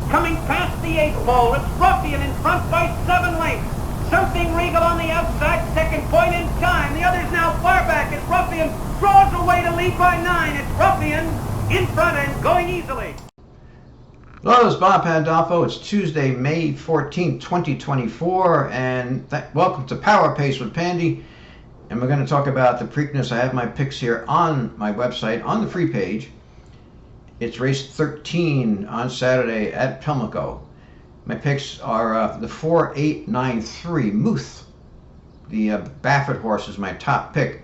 Coming past the 8th pole, it's Ruffian in front by 7 lengths. Something Regal on the outside, second point in time. The other's now far back as Ruffian draws away to lead by 9. It's Ruffian in front and going easily. Hello, this is Bob Pandolfo. It's Tuesday, May 14th, 2024, and welcome to Power Pace with Pandy. And we're going to talk about the Preakness. I have my picks here on my website, on the free page. It's race 13 on Saturday at Pimlico. My picks are the 4893 Muth. The Baffert horse is my top pick.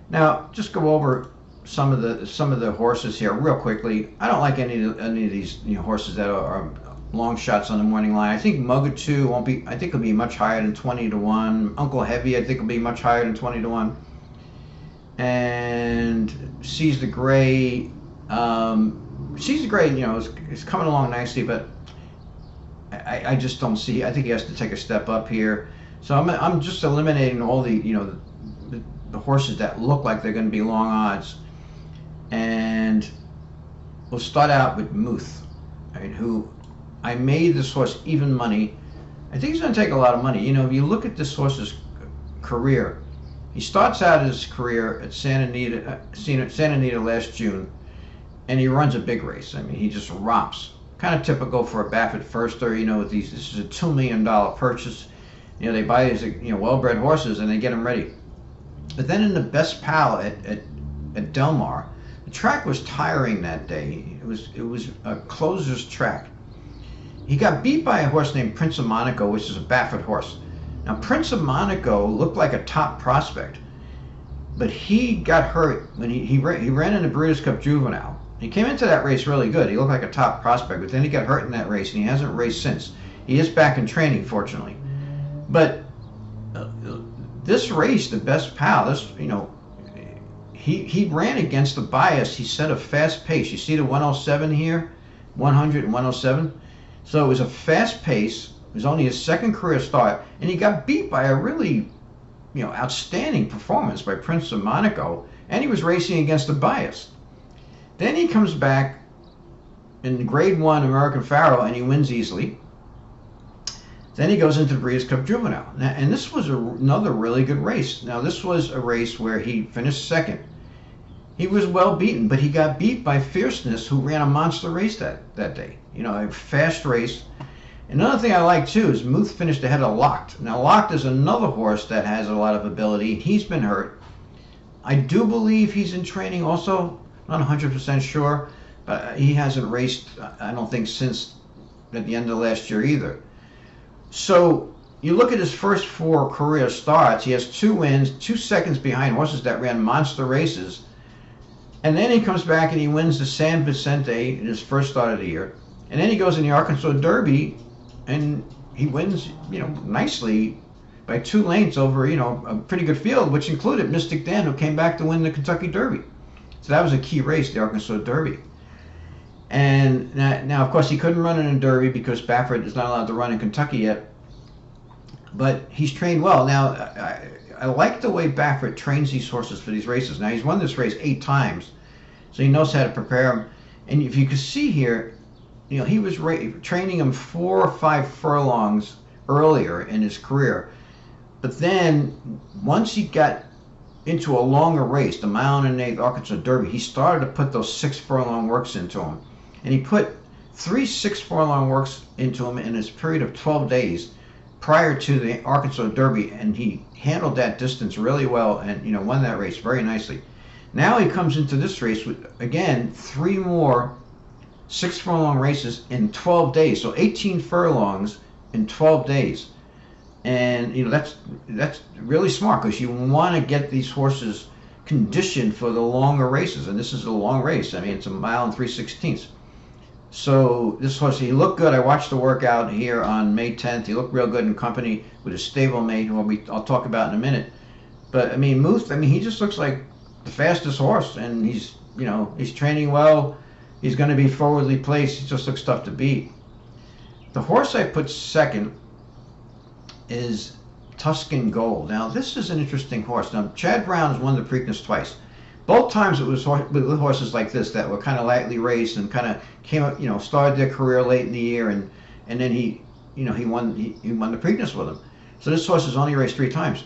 Now, just go over some of the horses here real quickly. I don't like any of these horses that are long shots on the morning line. I think Mugatoo won't be. I think it'll be much higher than 20 to 1. Uncle Heavy, I think will be much higher than 20 to 1. And Seize the Gray. Seize the Gray, is coming along nicely, but I just don't see. I think he has to take a step up here. So I'm just eliminating all the horses that look like they're going to be long odds. And we'll start out with Muth, right, who I made this horse even money. I think he's going to take a lot of money. If you look at this horse's career, he starts out his career at Santa Anita last June, and he runs a big race. I mean, he just romps. Kind of typical for a Baffert firster. This is a $2 million purchase. They buy these well-bred horses and they get them ready. But then in the Best Pal at Del Mar, the track was tiring that day. It was a closer's track. He got beat by a horse named Prince of Monaco, which is a Baffert horse. Now, Prince of Monaco looked like a top prospect, but he got hurt when he ran in the Breeders' Cup Juvenile. He came into that race really good. He looked like a top prospect, but then he got hurt in that race, and he hasn't raced since. He is back in training, fortunately. But this race, the Best Pal, he ran against the bias. He set a fast pace. You see the 107 here, 100 and 107. So it was a fast pace. It was only his second career start, and he got beat by a really, outstanding performance by Prince of Monaco, and he was racing against the bias. Then he comes back in Grade 1 American Pharaoh, and he wins easily. Then he goes into the Breeders' Cup Juvenile. Now, and this was another really good race. Now, this was a race where he finished second. He was well beaten, but he got beat by Fierceness, who ran a monster race that day. A fast race. Another thing I like, too, is Muth finished ahead of Locked. Now, Locked is another horse that has a lot of ability. He's been hurt. I do believe he's in training also. Not 100% sure, but he hasn't raced, I don't think, since at the end of last year either. So you look at his first 4 career starts. He has 2 wins, 2 seconds behind horses that ran monster races. And then he comes back and he wins the San Vicente in his first start of the year. And then he goes in the Arkansas Derby and he wins, nicely by 2 lengths over, a pretty good field, which included Mystic Dan, who came back to win the Kentucky Derby. So that was a key race, the Arkansas Derby. And now, of course, he couldn't run in a Derby because Baffert is not allowed to run in Kentucky yet. But he's trained well. Now, I like the way Baffert trains these horses for these races. Now, he's won this race 8 times, so he knows how to prepare them. And if you can see here, he was training him 4 or 5 furlongs earlier in his career. But then, once he got into a longer race, the mile and an eighth Arkansas Derby, he started to put those 6 furlong works into him. And he put 3 6 furlong works into him in his period of 12 days prior to the Arkansas Derby, and he handled that distance really well and won that race very nicely. Now he comes into this race with, again, 3 more 6 furlong races in 12 days, so 18 furlongs in 12 days. And that's really smart because you want to get these horses conditioned for the longer races, and this is a long race. I mean, it's 1 mile and 3/16. So this horse, he looked good. I watched the workout here on May 10th. He looked real good in company with his stablemate, who I'll talk about in a minute. But I mean, Muth, he just looks like the fastest horse, and he's training well. He's going to be forwardly placed. He just looks tough to beat. The horse I put second is Tuscan Gold. Now, this is an interesting horse. Now, Chad Brown has won the Preakness twice. Both times it was with horses like this that were kind of lightly raced and kind of started their career late in the year, and then he won the Preakness with him. So this horse has only raced 3 times.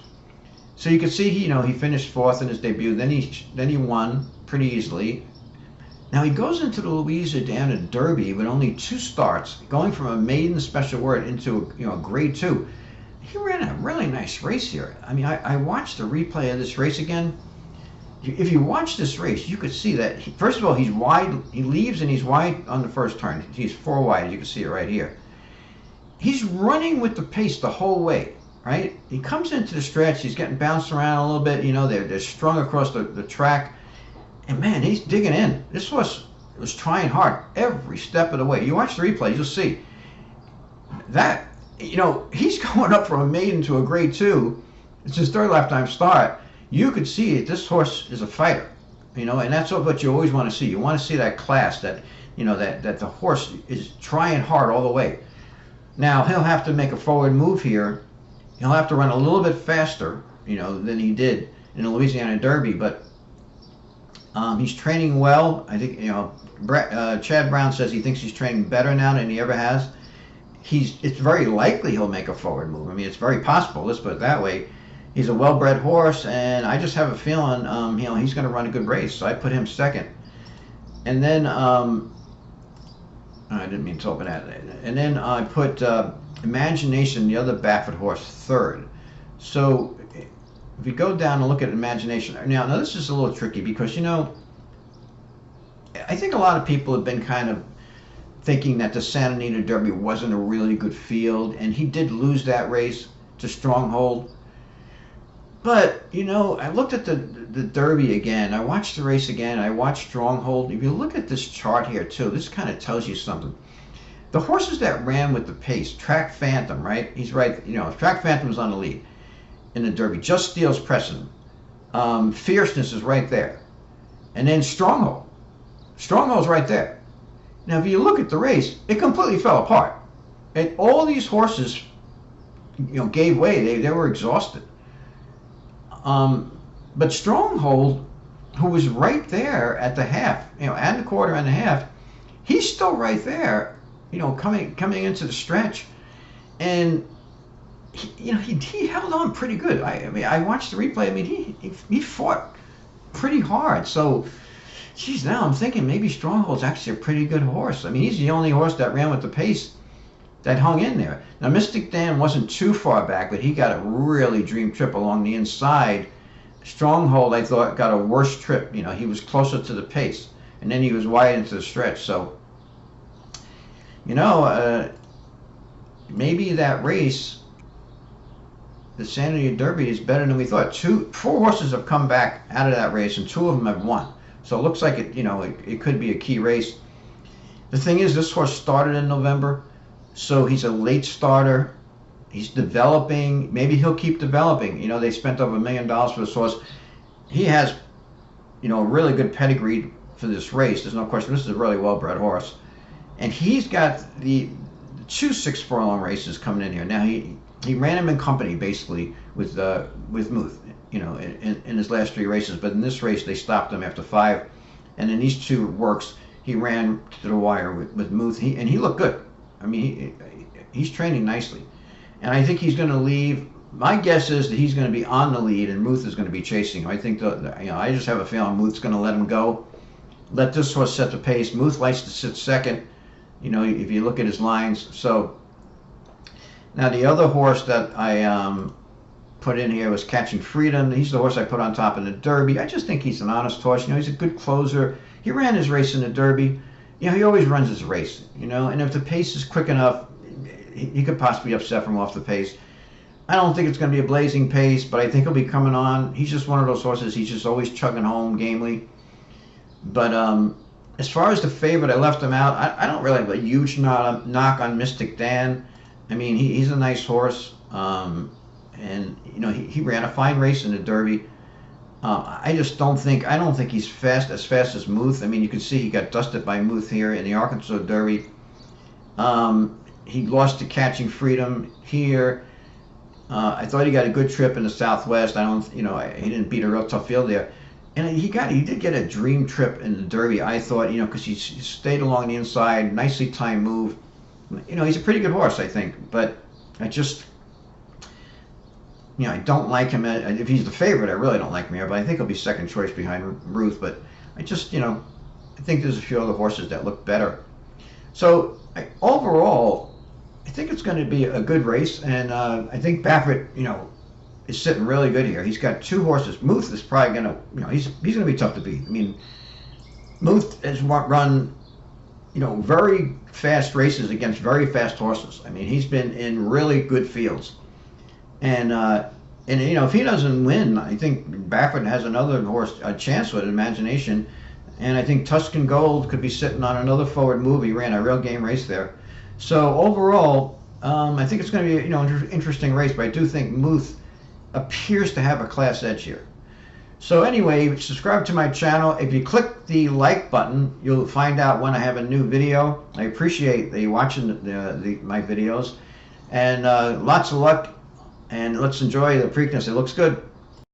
So you can see he finished 4th in his debut. Then he won pretty easily. Now he goes into the Louisiana Derby with only 2 starts, going from a maiden special word into a grade 2. He ran a really nice race here. I mean, I watched the replay of this race again. If you watch this race, you could see that, first of all, he's wide. He leaves and he's wide on the first turn. He's 4 wide. You can see it right here. He's running with the pace the whole way, right? He comes into the stretch. He's getting bounced around a little bit. They're strung across the track. And, man, he's digging in. This horse was trying hard every step of the way. You watch the replay, you'll see that, he's going up from a maiden to a grade 2. It's his 3rd lifetime start. You could see that this horse is a fighter, and that's what you always want to see. You want to see that class, that the horse is trying hard all the way. Now, he'll have to make a forward move here. He'll have to run a little bit faster, than he did in the Louisiana Derby, but he's training well. I think, Chad Brown says he thinks he's training better now than he ever has. It's very likely he'll make a forward move. I mean, it's very possible. Let's put it that way. He's a well-bred horse, and I just have a feeling, he's going to run a good race. So I put him 2nd. And then, I didn't mean to open that. And then I put Imagination, the other Baffert horse, 3rd. So if you go down and look at Imagination, now this is a little tricky because, I think a lot of people have been kind of thinking that the Santa Anita Derby wasn't a really good field, and he did lose that race to Stronghold. But, I looked at the Derby again. I watched the race again. I watched Stronghold. If you look at this chart here, too, this kind of tells you something. The horses that ran with the pace, Track Phantom, right? He's right. Track Phantom's on the lead in the Derby. Just Steel's pressing him. Fierceness is right there. And then Stronghold. Stronghold's right there. Now, if you look at the race, it completely fell apart. And all these horses, gave way. They were exhausted. But Stronghold, who was right there at the half, and the quarter and the half, he's still right there, coming into the stretch, and he held on pretty good. I watched the replay. I mean, he fought pretty hard. So, geez, now I'm thinking maybe Stronghold's actually a pretty good horse. I mean, he's the only horse that ran with the pace that hung in there. Now, Mystic Dan wasn't too far back, but he got a really dream trip along the inside. Stronghold, I thought, got a worse trip. He was closer to the pace, and then he was wide into the stretch. So, maybe that race, the Santa Anita Derby, is better than we thought. 4 horses have come back out of that race, and 2 of them have won. So it looks like it could be a key race. The thing is, this horse started in November. So he's a late starter. He's developing. Maybe he'll keep developing. They spent over $1 million for this horse. He has, a really good pedigree for this race. There's no question. This is a really well-bred horse. And he's got the 2 6-furlong races coming in here. Now, he ran him in company, basically, with Muth, in his last 3 races. But in this race, they stopped him after 5. And in these 2 works, he ran to the wire with Muth. And he looked good. I mean, he's training nicely. And I think he's going to leave. My guess is that he's going to be on the lead and Muth is going to be chasing him. I think, I just have a feeling Muth's going to let him go. Let this horse set the pace. Muth likes to sit 2nd, if you look at his lines. So, now the other horse that I put in here was Catching Freedom. He's the horse I put on top in the Derby. I just think he's an honest horse. He's a good closer. He ran his race in the Derby. He always runs his race, and if the pace is quick enough, he could possibly upset from off the pace. I don't think it's going to be a blazing pace, but I think he'll be coming on. He's just one of those horses. He's just always chugging home gamely. But as far as the favorite, I left him out. I don't really have a huge knock on Mystic Dan. I mean, he's a nice horse, and he ran a fine race in the Derby. I don't think he's as fast as Muth. I mean, you can see he got dusted by Muth here in the Arkansas Derby. He lost to Catching Freedom here. I thought he got a good trip in the Southwest. He didn't beat a real tough field there. And he did get a dream trip in the Derby, I thought, because he stayed along the inside, nicely timed move. He's a pretty good horse, I think, but I just, I don't like him. If he's the favorite, I really don't like him here, but I think he'll be second choice behind Ruth. But I just, I think there's a few other horses that look better. So overall, I think it's going to be a good race, and I think Baffert, is sitting really good here. He's got 2 horses. Muth is probably going to, he's going to be tough to beat. I mean, Muth has run, very fast races against very fast horses. I mean, he's been in really good fields. And if he doesn't win, I think Baffert has another horse, a chance with Imagination. And I think Tuscan Gold could be sitting on another forward move. He ran a real game race there. So overall, I think it's going to be an interesting race. But I do think Muth appears to have a class edge here. So anyway, subscribe to my channel. If you click the like button, you'll find out when I have a new video. I appreciate you watching my videos. And lots of luck. And let's enjoy the Preakness. It looks good.